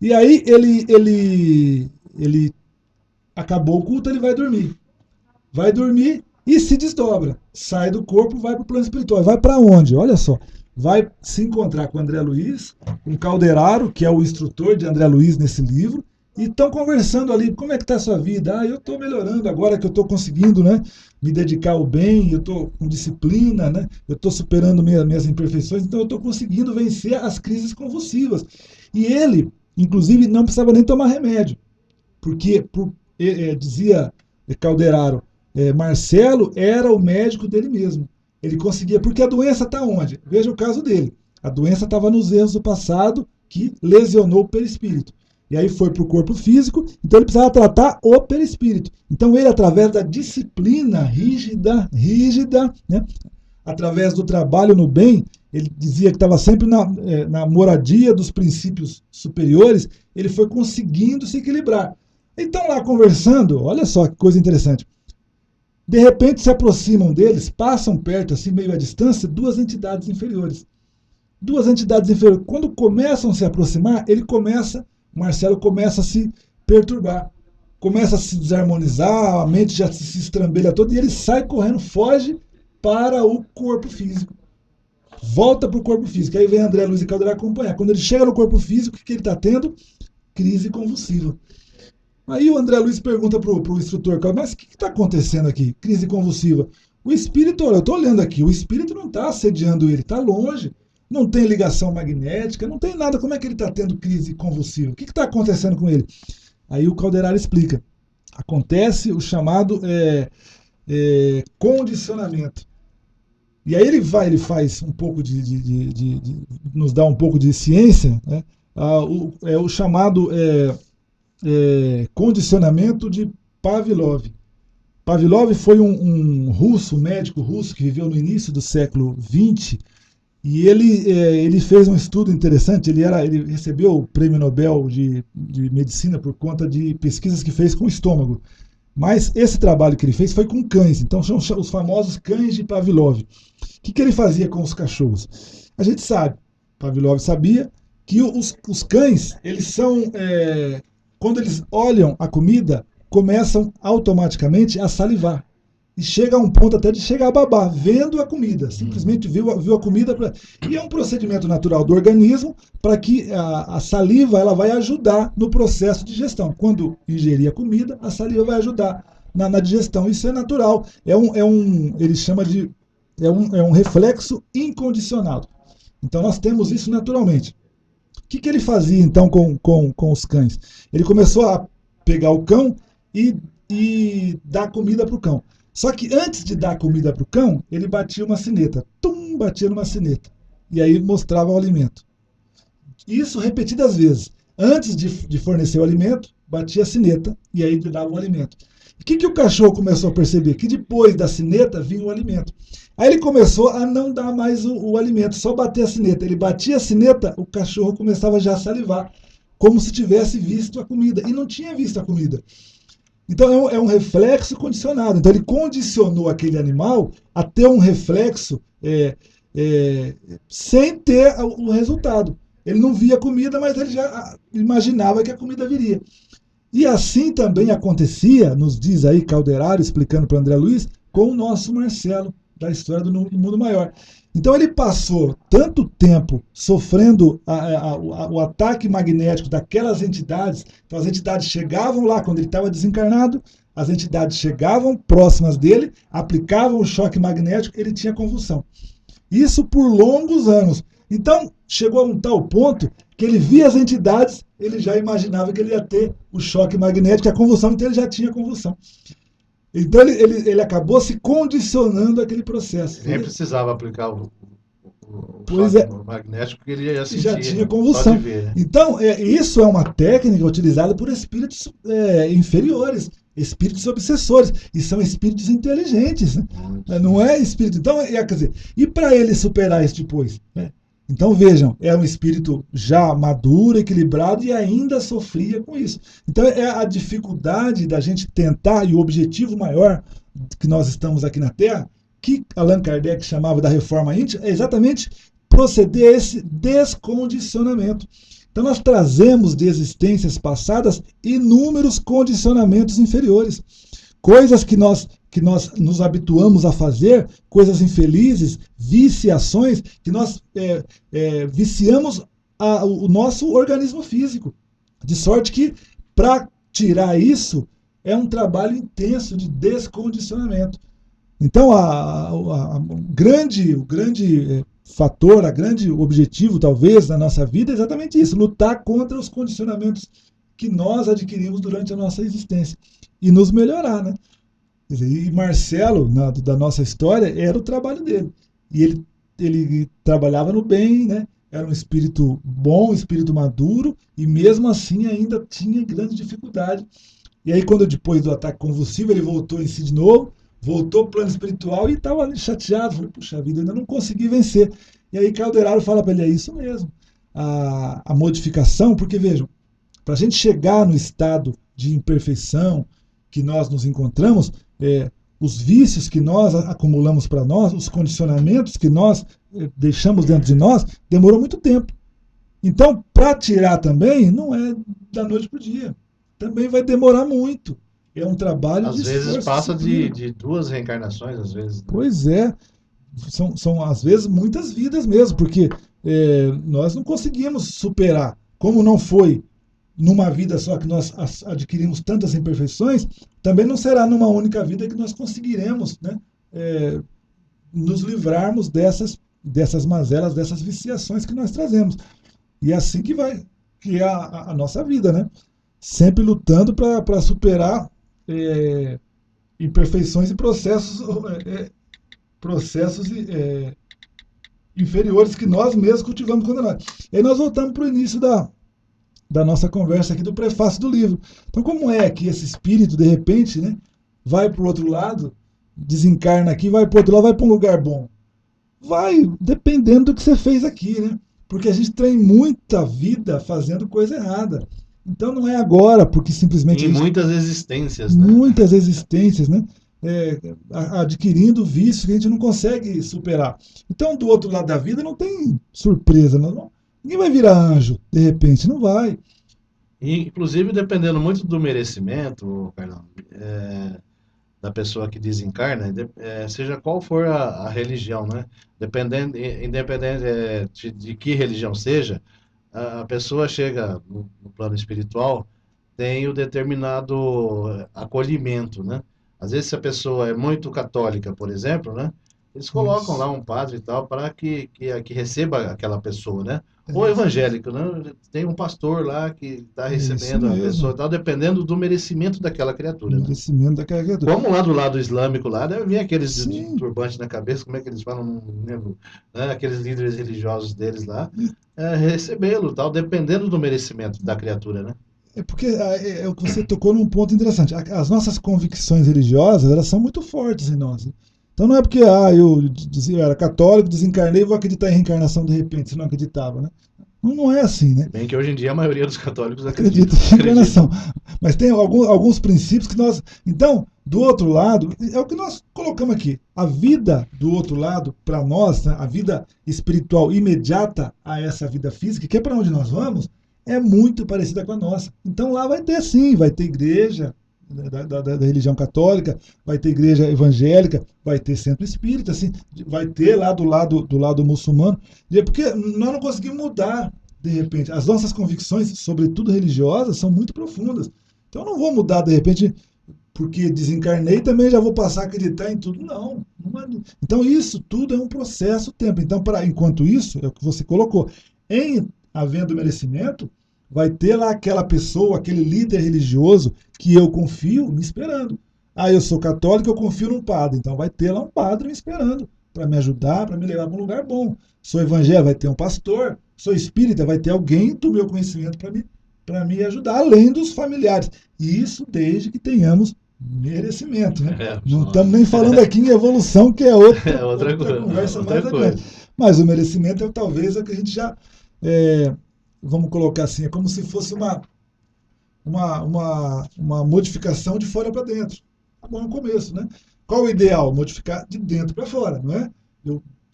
E aí ele acabou o culto, ele vai dormir. Vai dormir e se desdobra. Sai do corpo, vai para o plano espiritual. Vai para onde? Olha só. Vai se encontrar com André Luiz, com Calderaro, que é o instrutor de André Luiz nesse livro. E estão conversando ali, como é que está a sua vida? Eu estou melhorando agora que eu estou conseguindo, né, me dedicar ao bem, eu estou com disciplina, né, eu estou superando minhas imperfeições, então eu estou conseguindo vencer as crises convulsivas. E ele, inclusive, não precisava nem tomar remédio, porque, dizia Calderaro, Marcelo era o médico dele mesmo. Ele conseguia, porque a doença está onde? Veja o caso dele. A doença estava nos erros do passado que lesionou o perispírito. E aí foi para o corpo físico, então ele precisava tratar o perispírito. Então ele, através da disciplina rígida, né, através do trabalho no bem, ele dizia que estava sempre na moradia dos princípios superiores, ele foi conseguindo se equilibrar. Então lá conversando, olha só que coisa interessante, de repente se aproximam deles, passam perto, assim meio à distância, duas entidades inferiores. Quando começam a se aproximar, Marcelo começa a se perturbar, começa a se desarmonizar, a mente já se estrambelha toda e ele sai correndo, foge para o corpo físico. Volta para o corpo físico. Aí vem André Luiz e Calderaro acompanhar. Quando ele chega no corpo físico, o que ele está tendo? Crise convulsiva. Aí o André Luiz pergunta para o instrutor, mas o que está acontecendo aqui? Crise convulsiva. O espírito, eu estou olhando aqui, o espírito não está assediando ele, está longe. Não tem ligação magnética, não tem nada. Como é que ele está tendo crise convulsiva? O que está acontecendo com ele? Aí o Calderaro explica. Acontece o chamado condicionamento. E aí ele faz um pouco nos dá um pouco de ciência, né? O chamado condicionamento de Pavlov. Pavlov foi um médico russo que viveu no início do século XX. E ele fez um estudo interessante, ele recebeu o Prêmio Nobel de Medicina por conta de pesquisas que fez com o estômago. Mas esse trabalho que ele fez foi com cães, então são os famosos cães de Pavlov. O que ele fazia com os cachorros? A gente sabe, Pavlov sabia, que os cães, eles são, quando eles olham a comida, começam automaticamente a salivar. E chega a um ponto até de chegar a babar, vendo a comida. Simplesmente viu a comida. E é um procedimento natural do organismo para que a saliva ela vai ajudar no processo de digestão. Quando ingerir a comida, a saliva vai ajudar na digestão. Isso é natural. Ele chama de... É um reflexo incondicionado. Então nós temos isso naturalmente. O que ele fazia então com os cães? Ele começou a pegar o cão e dar comida para o cão. Só que antes de dar a comida para o cão, ele batia uma sineta. Tum, batia numa sineta. E aí mostrava o alimento. Isso repetidas vezes. Antes de fornecer o alimento, batia a sineta e aí dava o alimento. O que o cachorro começou a perceber? Que depois da sineta vinha o alimento. Aí ele começou a não dar mais o alimento, só bater a sineta. Ele batia a sineta, o cachorro começava já a salivar, como se tivesse visto a comida. E não tinha visto a comida. Então é um reflexo condicionado. Então ele condicionou aquele animal a ter um reflexo sem ter o resultado. Ele não via comida, mas ele já imaginava que a comida viria. E assim também acontecia, nos diz aí Calderaro, explicando para o André Luiz, com o nosso Marcelo, da história do Mundo Maior. Então ele passou tanto tempo sofrendo o ataque magnético daquelas entidades, então as entidades chegavam lá quando ele estava desencarnado, as entidades chegavam próximas dele, aplicavam o choque magnético, ele tinha convulsão. Isso por longos anos. Então chegou a um tal ponto que ele via as entidades, ele já imaginava que ele ia ter o choque magnético, a convulsão, então ele já tinha convulsão. Então ele acabou se condicionando àquele processo. Nem precisava aplicar o choque magnético, porque ele já sentia, já tinha convulsão. Ver, né? Então, isso é uma técnica utilizada por espíritos inferiores, espíritos obsessores, e são espíritos inteligentes, né? Não é espírito. Então, quer dizer, e para ele superar isso depois? Né? Então vejam, é um espírito já maduro, equilibrado e ainda sofria com isso. Então é a dificuldade da gente tentar, e o objetivo maior que nós estamos aqui na Terra, que Allan Kardec chamava da reforma íntima, é exatamente proceder a esse descondicionamento. Então nós trazemos de existências passadas inúmeros condicionamentos inferiores. Coisas que nós nos habituamos a fazer, coisas infelizes, viciações, que nós viciamos o nosso organismo físico. De sorte que, para tirar isso, é um trabalho intenso de descondicionamento. Então, o grande fator, o grande objetivo, talvez, da nossa vida é exatamente isso, lutar contra os condicionamentos que nós adquirimos durante a nossa existência e nos melhorar, né? E Marcelo, da nossa história, era o trabalho dele. E ele trabalhava no bem, né? Era um espírito bom, um espírito maduro, e mesmo assim ainda tinha grande dificuldade. E aí, quando depois do ataque convulsivo, ele voltou em si de novo, voltou para o plano espiritual e estava ali chateado. Falei, puxa vida, ainda não consegui vencer. E aí Calderaro fala para ele, é isso mesmo. A modificação, porque vejam, para a gente chegar no estado de imperfeição que nós nos encontramos, os vícios que nós acumulamos para nós, os condicionamentos que nós deixamos dentro de nós, demorou muito tempo. Então, para tirar também, não é da noite para o dia. Também vai demorar muito. É um trabalho às vezes passa de 2 reencarnações, às vezes. Né? Pois é. São, às vezes, muitas vidas mesmo, porque nós não conseguimos superar. Como não foi numa vida só que nós adquirimos tantas imperfeições, também não será numa única vida que nós conseguiremos, né, nos livrarmos dessas mazelas, dessas viciações que nós trazemos. E é assim que é a nossa vida, né? Sempre lutando para superar imperfeições e processos inferiores que nós mesmos cultivamos quando nós. E aí nós voltamos para o início da nossa conversa aqui do prefácio do livro. Então, como é que esse espírito, de repente, né, vai para o outro lado, desencarna aqui, vai para o outro lado, vai para um lugar bom? Vai dependendo do que você fez aqui, né? Porque a gente tem muita vida fazendo coisa errada. Então, não é agora, porque simplesmente... Em muitas existências, né? Muitas existências, né? Adquirindo vícios que a gente não consegue superar. Então, do outro lado da vida, não tem surpresa, ninguém vai virar anjo, de repente, não vai. E, inclusive, dependendo muito do merecimento, Carlão, da pessoa que desencarna, seja qual for a religião, né? Independente de que religião seja, a pessoa chega no plano espiritual, tem o determinado acolhimento, né? Às vezes, se a pessoa é muito católica, por exemplo, né? Eles colocam lá um padre e tal para que receba aquela pessoa, né? Ou evangélico, né? Tem um pastor lá que está recebendo a pessoa e tal, dependendo do merecimento daquela criatura, né? Merecimento daquela criatura. Como lá do lado islâmico, lá deve vir aqueles de Sim. turbante na cabeça, como é que eles falam, não lembro, né? Aqueles líderes religiosos deles lá, recebê-lo, tal, dependendo do merecimento da criatura, né? É porque o que você tocou num ponto interessante. As nossas convicções religiosas, elas são muito fortes em nós. Então não é porque eu era católico, desencarnei e vou acreditar em reencarnação de repente, se não acreditava, né? Não é assim, né? Bem que hoje em dia a maioria dos católicos Acredita em reencarnação. Mas tem alguns princípios que nós... Então, do outro lado, é o que nós colocamos aqui. A vida do outro lado, para nós, né, a vida espiritual imediata a essa vida física, que é para onde nós vamos, é muito parecida com a nossa. Então lá vai ter sim, vai ter igreja da religião católica, vai ter igreja evangélica, vai ter centro espírita, assim, vai ter lá do lado muçulmano, porque nós não conseguimos mudar, de repente. As nossas convicções, sobretudo religiosas, são muito profundas. Então eu não vou mudar, de repente, porque desencarnei também já vou passar a acreditar em tudo. Não. Então isso tudo é um processo, tempo. Então, enquanto isso, é o que você colocou, havendo merecimento, vai ter lá aquela pessoa, aquele líder religioso que eu confio me esperando. Eu sou católico, eu confio num padre, então vai ter lá um padre me esperando para me ajudar, para me levar para um lugar bom. Sou evangélico, vai ter um pastor. Sou espírita, vai ter alguém do meu conhecimento para me ajudar, além dos familiares. E isso desde que tenhamos merecimento, né? Não estamos nem falando aqui em evolução, que é outra conversa mais adiante. Mas o merecimento talvez é o que a gente já... vamos colocar assim, é como se fosse uma modificação de fora para dentro. Tá bom, no começo, né? Qual o ideal? Modificar de dentro para fora, não é?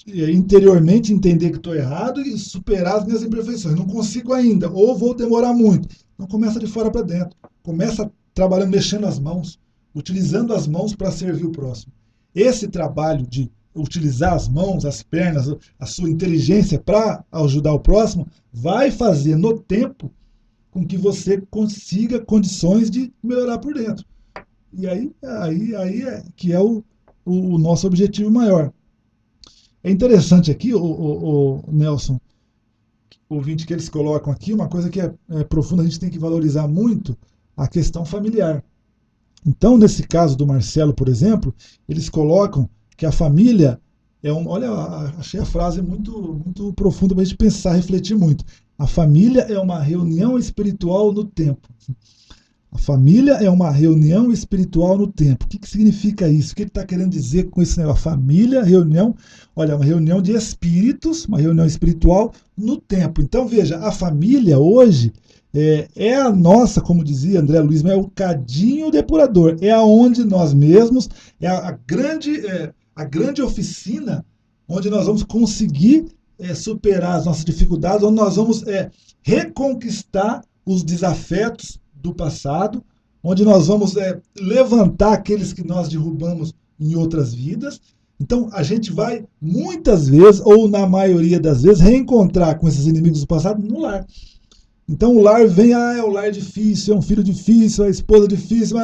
Eu interiormente entender que estou errado e superar as minhas imperfeições. Não consigo ainda, ou vou demorar muito. Então começa de fora para dentro. Começa trabalhando, mexendo as mãos, utilizando as mãos para servir o próximo. Esse trabalho de utilizar as mãos, as pernas, a sua inteligência para ajudar o próximo, vai fazer no tempo com que você consiga condições de melhorar por dentro. E aí é que é o nosso objetivo maior. É interessante aqui, o Nelson, o ouvinte que eles colocam aqui, uma coisa que é profunda, a gente tem que valorizar muito, a questão familiar. Então, nesse caso do Marcelo, por exemplo, eles colocam que a família olha, achei a frase muito, muito profunda para a gente pensar, refletir muito. A família é uma reunião espiritual no tempo. A família é uma reunião espiritual no tempo. O que significa isso? O que ele está querendo dizer com isso? A família, reunião, olha, uma reunião de espíritos, uma reunião espiritual no tempo. Então, veja, a família hoje é a nossa, como dizia André Luiz, é o cadinho depurador. É aonde nós mesmos, é a grande oficina onde nós vamos conseguir superar as nossas dificuldades, onde nós vamos reconquistar os desafetos do passado, onde nós vamos levantar aqueles que nós derrubamos em outras vidas. Então, a gente vai, muitas vezes, ou na maioria das vezes, reencontrar com esses inimigos do passado no lar. Então, o lar vem, é o lar difícil, é um filho difícil, é a esposa difícil,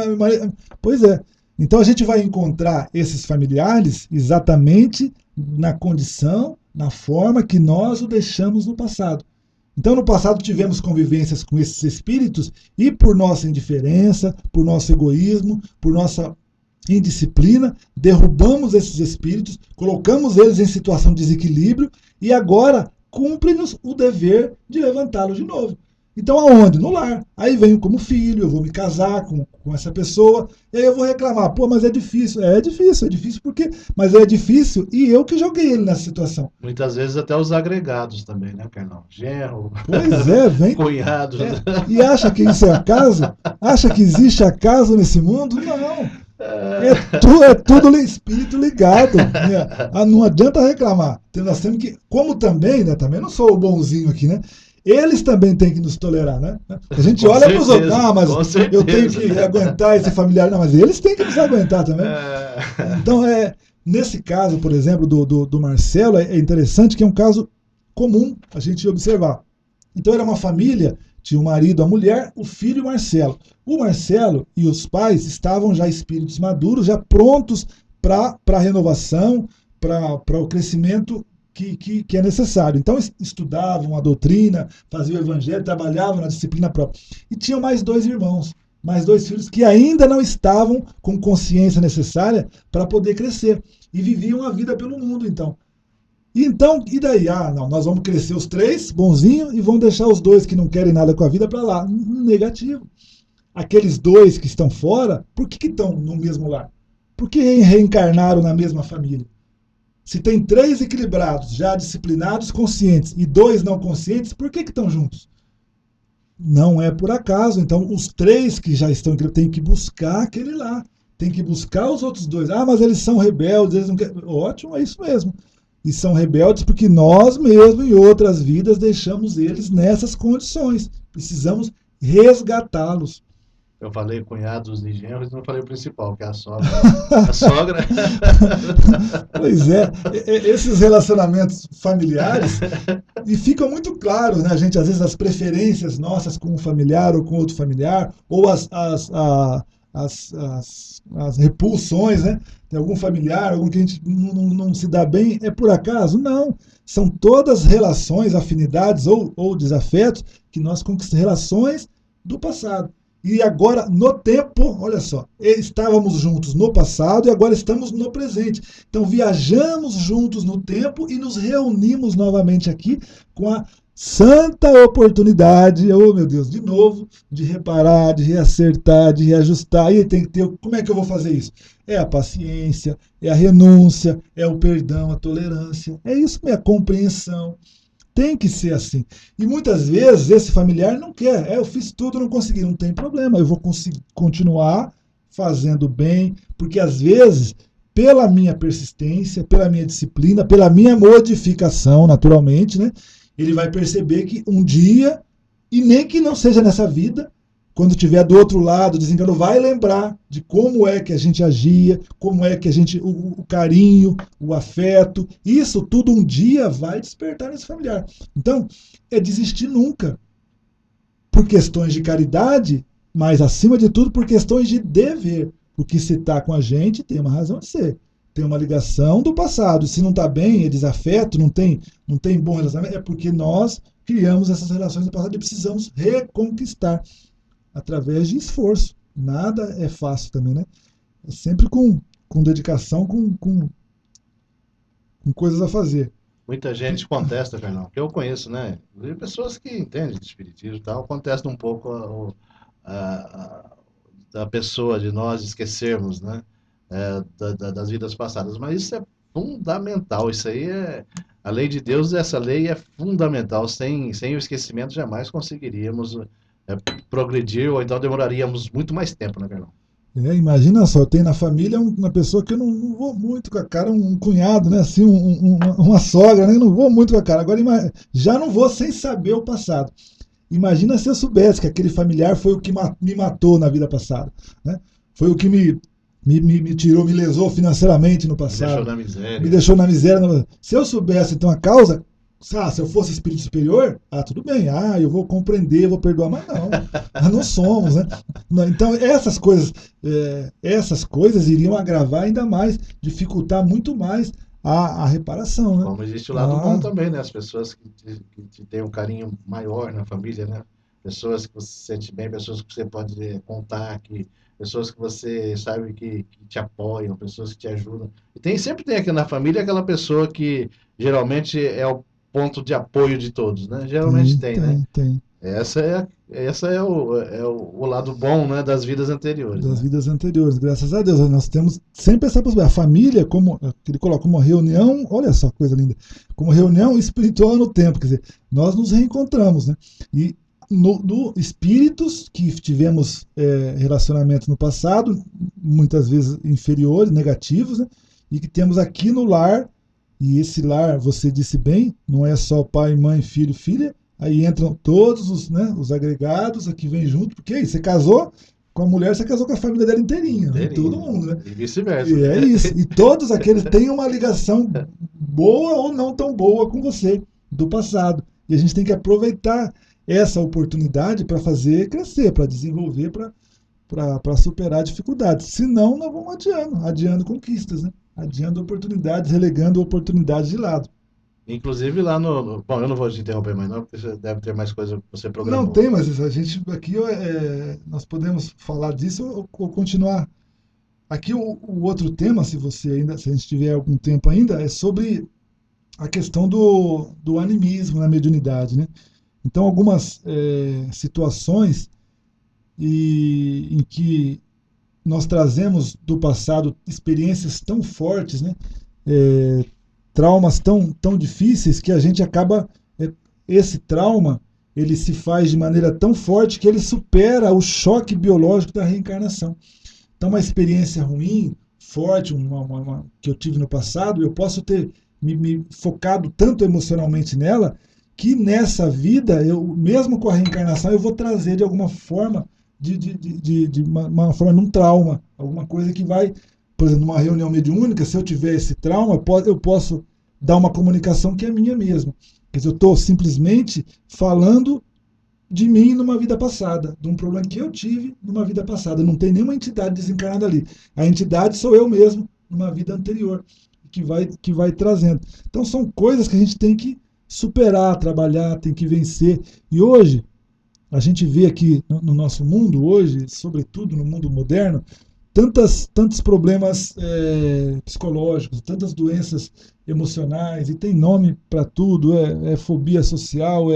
pois é. Então, a gente vai encontrar esses familiares exatamente na condição, na forma que nós o deixamos no passado. Então, no passado, tivemos convivências com esses espíritos e por nossa indiferença, por nosso egoísmo, por nossa indisciplina, derrubamos esses espíritos, colocamos eles em situação de desequilíbrio e agora cumpre-nos o dever de levantá-los de novo. Então, aonde? No lar. Aí venho como filho, eu vou me casar com essa pessoa, e aí eu vou reclamar, mas é difícil. É difícil porque... Mas é difícil e eu que joguei ele nessa situação. Muitas vezes até os agregados também, né, Carlão? Genro, pois é, vem... cunhados. E acha que isso é acaso? Acha que existe acaso nesse mundo? Não. É tudo espírito ligado. Não adianta reclamar. Nós temos que... Como também, né? Também não sou o bonzinho aqui, né? Eles também têm que nos tolerar, né? A gente olha para os outros, mas eu tenho que aguentar esse familiar. Não, mas eles têm que nos aguentar também. Então, nesse caso, por exemplo, do Marcelo, é interessante que é um caso comum a gente observar. Então, era uma família, tinha o marido, a mulher, o filho e o Marcelo. O Marcelo e os pais estavam já espíritos maduros, já prontos para a renovação, para o crescimento que é necessário. Então, estudavam a doutrina, faziam o evangelho, trabalhavam na disciplina própria. E tinham mais 2 irmãos, mais 2 filhos que ainda não estavam com consciência necessária para poder crescer. E viviam a vida pelo mundo, então. E daí? Não, nós vamos crescer os 3, bonzinho, e vamos deixar os 2 que não querem nada com a vida para lá. Negativo. Aqueles 2 que estão fora, por que estão no mesmo lar? Por que reencarnaram na mesma família? Se tem 3 equilibrados, já disciplinados, conscientes, e 2 não conscientes, por que estão juntos? Não é por acaso. Então, os 3 que já estão equilibrados têm que buscar aquele lá. Tem que buscar os outros 2. Mas eles são rebeldes, eles não querem. Ótimo, é isso mesmo. E são rebeldes porque nós mesmos, em outras vidas, deixamos eles nessas condições. Precisamos resgatá-los. Eu falei cunhados e genros, não falei o principal, que é a sogra. A sogra. Pois é, esses relacionamentos familiares, e ficam muito claros, né? A gente, às vezes, as preferências nossas com um familiar ou com outro familiar, ou as repulsões, né? Tem algum familiar, algum que a gente não se dá bem, é por acaso? Não. São todas relações, afinidades ou desafetos que nós conquistamos, relações do passado. E agora, no tempo, olha só, estávamos juntos no passado e agora estamos no presente. Então, viajamos juntos no tempo e nos reunimos novamente aqui com a santa oportunidade, oh meu Deus, de novo, de reparar, de reacertar, de reajustar. E tem que ter, como é que eu vou fazer isso? É a paciência, é a renúncia, é o perdão, a tolerância. É isso mesmo, a compreensão. Tem que ser assim. E muitas vezes esse familiar não quer. Eu fiz tudo, não consegui. Não tem problema. Eu vou continuar fazendo bem, porque às vezes, pela minha persistência, pela minha disciplina, pela minha modificação, naturalmente, né, ele vai perceber que um dia, e nem que não seja nessa vida, quando estiver do outro lado, desencarnou, vai lembrar de como é que a gente agia, como é que a gente, o carinho, o afeto, isso tudo um dia vai despertar nesse familiar. Então, é desistir nunca. Por questões de caridade, mas acima de tudo por questões de dever. Porque se está com a gente, tem uma razão de ser. Tem uma ligação do passado. Se não está bem, é desafeto, não tem bom relacionamento, é porque nós criamos essas relações do passado e precisamos reconquistar. Através de esforço. Nada é fácil também, né? É sempre com dedicação, com coisas a fazer. Muita gente contesta, Fernão, que eu conheço, né? Pessoas que entendem de espiritismo e tal, contestam um pouco da pessoa, de nós esquecermos, né? Das vidas passadas. Mas isso é fundamental. Isso aí é... A lei de Deus, essa lei é fundamental. Sem o esquecimento, jamais conseguiríamos... progredir, ou então demoraríamos muito mais tempo, né, Fernão? Imagina só, eu tenho na família uma pessoa que eu não vou muito com a cara, um cunhado, né, assim, uma sogra, né, eu não vou muito com a cara. Agora, já não vou sem saber o passado. Imagina se eu soubesse que aquele familiar foi o que me matou na vida passada, né? Foi o que me tirou, me lesou financeiramente no passado. Me deixou na miséria. Me deixou na miséria. Se eu soubesse, então, a causa... se eu fosse espírito superior, tudo bem, eu vou compreender, vou perdoar, mas não, nós não somos, né? Então, essas coisas iriam agravar ainda mais, dificultar muito mais a reparação, né? Como existe o lado bom também, né? As pessoas que têm um carinho maior na família, né? Pessoas que você sente bem, pessoas que você pode contar, pessoas que você sabe que te apoiam, pessoas que te ajudam. E sempre tem aqui na família aquela pessoa que geralmente é o ponto de apoio de todos, né? Geralmente tem, né? Tem. Essa é o lado bom, né, das vidas anteriores. Das vidas anteriores, graças a Deus. Nós temos sempre essa possibilidade. A família, como ele coloca, como reunião, olha só que coisa linda, como reunião espiritual no tempo, quer dizer, nós nos reencontramos, né? E no espíritos que tivemos relacionamentos no passado, muitas vezes inferiores, negativos, né? E que temos aqui no lar. E esse lar, você disse bem, não é só pai, mãe, filho, filha, aí entram todos os agregados, aqui vem junto, porque aí você casou com a mulher, você casou com a família dela inteirinha, né? Todo mundo, né? E vice-versa. E é isso. E todos aqueles têm uma ligação boa ou não tão boa com você, do passado. E a gente tem que aproveitar essa oportunidade para fazer crescer, para desenvolver, para superar dificuldades. Senão, nós vamos adiando conquistas, né? Adiando oportunidades, relegando oportunidades de lado. Inclusive lá Bom, eu não vou te interromper mais não, porque você deve ter mais coisa que você Não programou. tem, mas a gente aqui nós podemos falar disso ou continuar. Aqui o outro tema, se a gente tiver algum tempo ainda, é sobre a questão do animismo na mediunidade, né? Então, algumas situações em que nós trazemos do passado experiências tão fortes, né? É, traumas tão difíceis que a gente acaba. Esse trauma ele se faz de maneira tão forte que ele supera o choque biológico da reencarnação. Então, uma experiência ruim, forte, que eu tive no passado, eu posso ter me focado tanto emocionalmente nela que nessa vida, mesmo com a reencarnação, eu vou trazer de alguma forma, de uma forma de um trauma, alguma coisa que vai, por exemplo, numa reunião mediúnica, se eu tiver esse trauma, eu posso dar uma comunicação que é minha mesmo. Quer dizer, eu estou simplesmente falando de mim numa vida passada, de um problema que eu tive numa vida passada. Não tem nenhuma entidade desencarnada ali. A entidade sou eu mesmo numa vida anterior, que vai trazendo. Então são coisas que a gente tem que superar, trabalhar, tem que vencer. E hoje, a gente vê aqui no nosso mundo, hoje, sobretudo no mundo moderno, tantos problemas psicológicos, tantas doenças emocionais, e tem nome para tudo, fobia social,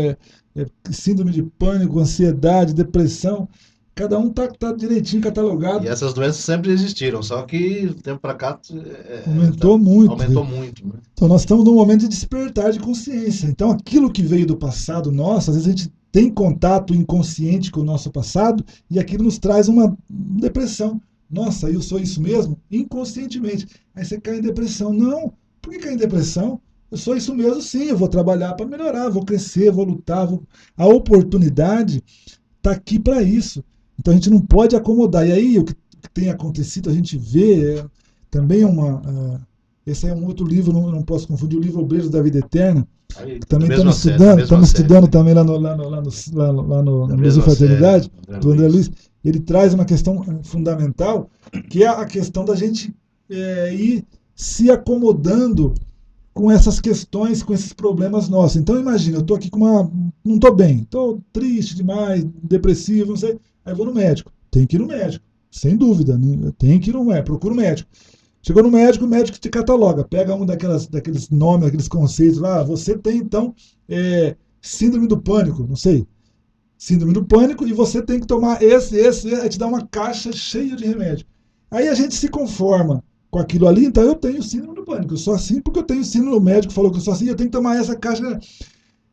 síndrome de pânico, ansiedade, depressão, cada um tá direitinho catalogado. E essas doenças sempre existiram, só que do tempo para cá aumentou muito. Aumentou muito, né? Então nós estamos num momento de despertar de consciência. Então aquilo que veio do passado nosso, às vezes a gente tem contato inconsciente com o nosso passado e aquilo nos traz uma depressão. Nossa, eu sou isso mesmo? Inconscientemente. Aí você cai em depressão. Não, por que cai em depressão? Eu sou isso mesmo, sim, eu vou trabalhar para melhorar, vou crescer, vou lutar. A oportunidade está aqui para isso. Então a gente não pode acomodar. E aí o que tem acontecido, a gente vê, também esse é um outro livro, não posso confundir, o livro Obreiros da Vida Eterna. Aí, também estamos estudando também lá no Museu Fraternidade, do André Luiz. Ele traz uma questão fundamental, que é a questão da gente ir se acomodando com essas questões, com esses problemas nossos. Então imagina, eu estou aqui não estou bem, estou triste demais, depressivo, não sei, aí vou no médico. Tem que ir no médico, sem dúvida, tem que ir no médico, procura o médico. Chegou no médico, o médico te cataloga, pega um daqueles nomes, aqueles conceitos lá, você tem então síndrome do pânico, não sei, síndrome do pânico, e você tem que tomar esse, aí te dá uma caixa cheia de remédio. Aí a gente se conforma com aquilo ali, então eu tenho síndrome do pânico, eu sou assim porque eu tenho síndrome, o médico falou que eu sou assim, eu tenho que tomar essa caixa,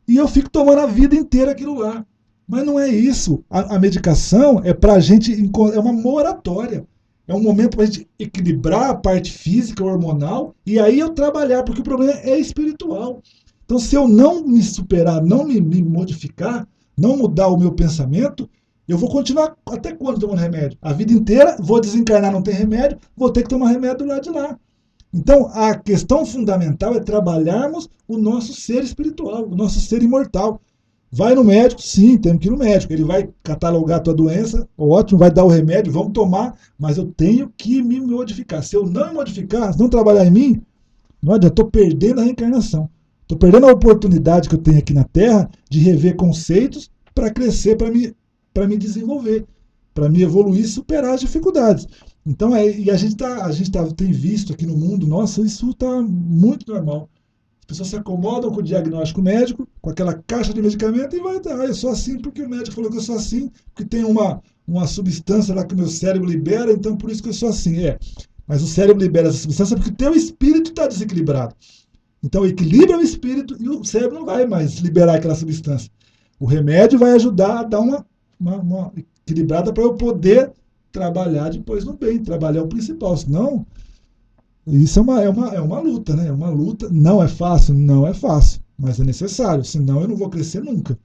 e eu fico tomando a vida inteira aquilo lá. Mas não é isso, a medicação é pra gente, é uma moratória. É um momento para a gente equilibrar a parte física, hormonal, e aí eu trabalhar, porque o problema é espiritual. Então, se eu não me superar, não me modificar, não mudar o meu pensamento, eu vou continuar até quando tomando remédio? A vida inteira, vou desencarnar, não tem remédio, vou ter que tomar remédio do lado de lá. Então, a questão fundamental é trabalharmos o nosso ser espiritual, o nosso ser imortal. Vai no médico, sim, temos que ir no médico. Ele vai catalogar a tua doença, ótimo, vai dar o remédio, vamos tomar, mas eu tenho que me modificar. Se eu não me modificar, se não trabalhar em mim, não adianta, estou perdendo a reencarnação. Estou perdendo a oportunidade que eu tenho aqui na Terra de rever conceitos para crescer, para me desenvolver, para me evoluir e superar as dificuldades. Então, e a gente tem visto aqui no mundo, nossa, isso está muito normal. As pessoas se acomodam com o diagnóstico médico, com aquela caixa de medicamento e vai, eu sou assim porque o médico falou que eu sou assim, porque tem uma substância lá que o meu cérebro libera, então por isso que eu sou assim. Mas o cérebro libera essa substância porque o teu espírito está desequilibrado. Então equilibra o espírito e o cérebro não vai mais liberar aquela substância. O remédio vai ajudar a dar uma equilibrada para eu poder trabalhar depois no bem, trabalhar o principal, senão... Isso é uma luta, né? É uma luta. Não é fácil? Não é fácil. Mas é necessário. Senão eu não vou crescer nunca.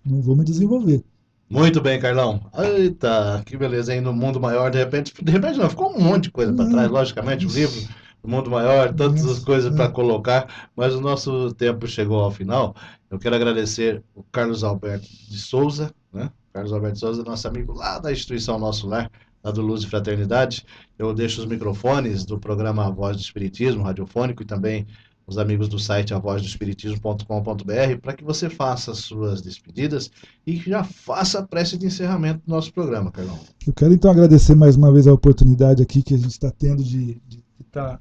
Não vou me desenvolver. Muito bem, Carlão. Eita, que beleza, hein? No Mundo Maior, de repente não, ficou um monte de coisa para trás, logicamente, o livro do Mundo Maior, tantas as coisas para colocar, mas o nosso tempo chegou ao final. Eu quero agradecer o Carlos Alberto de Souza, né? Carlos Alberto de Souza, nosso amigo lá da instituição Nosso Lar, lá do Luz e Fraternidade. Eu deixo os microfones do programa Voz do Espiritismo, radiofônico, e também os amigos do site avozdoespiritismo.com.br para que você faça as suas despedidas e já faça a prece de encerramento do nosso programa, Carlão. Eu quero então agradecer mais uma vez a oportunidade aqui que a gente está tendo de estar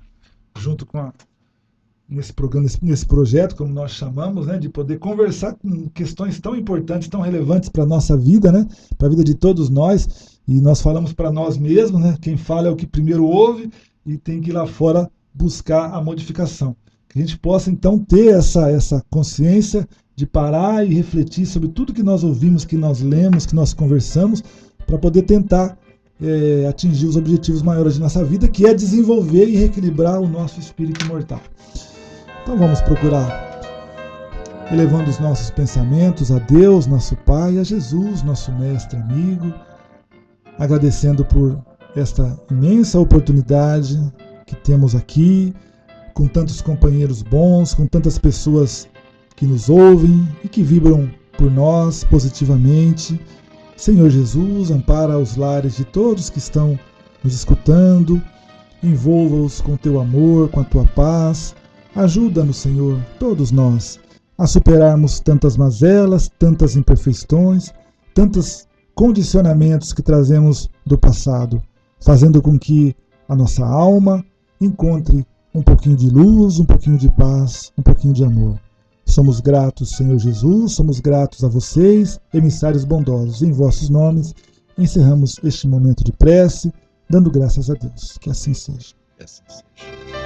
junto nesse programa, nesse projeto, como nós chamamos, né, de poder conversar com questões tão importantes, tão relevantes para a nossa vida, né, para a vida de todos nós, e nós falamos para nós mesmos, né, quem fala é o que primeiro ouve e tem que ir lá fora buscar a modificação. Que a gente possa então ter essa consciência de parar e refletir sobre tudo que nós ouvimos, que nós lemos, que nós conversamos, para poder tentar atingir os objetivos maiores de nossa vida, que é desenvolver e reequilibrar o nosso espírito imortal. Então vamos procurar, elevando os nossos pensamentos a Deus, nosso Pai, a Jesus, nosso mestre amigo, agradecendo por esta imensa oportunidade que temos aqui, com tantos companheiros bons, com tantas pessoas que nos ouvem e que vibram por nós positivamente. Senhor Jesus, ampara os lares de todos que estão nos escutando, envolva-os com teu amor, com a tua paz. Ajuda-nos, Senhor, todos nós, a superarmos tantas mazelas, tantas imperfeições, tantos condicionamentos que trazemos do passado, fazendo com que a nossa alma encontre um pouquinho de luz, um pouquinho de paz, um pouquinho de amor. Somos gratos, Senhor Jesus, somos gratos a vocês, emissários bondosos. Em vossos nomes, encerramos este momento de prece, dando graças a Deus. Que assim seja. Que assim seja.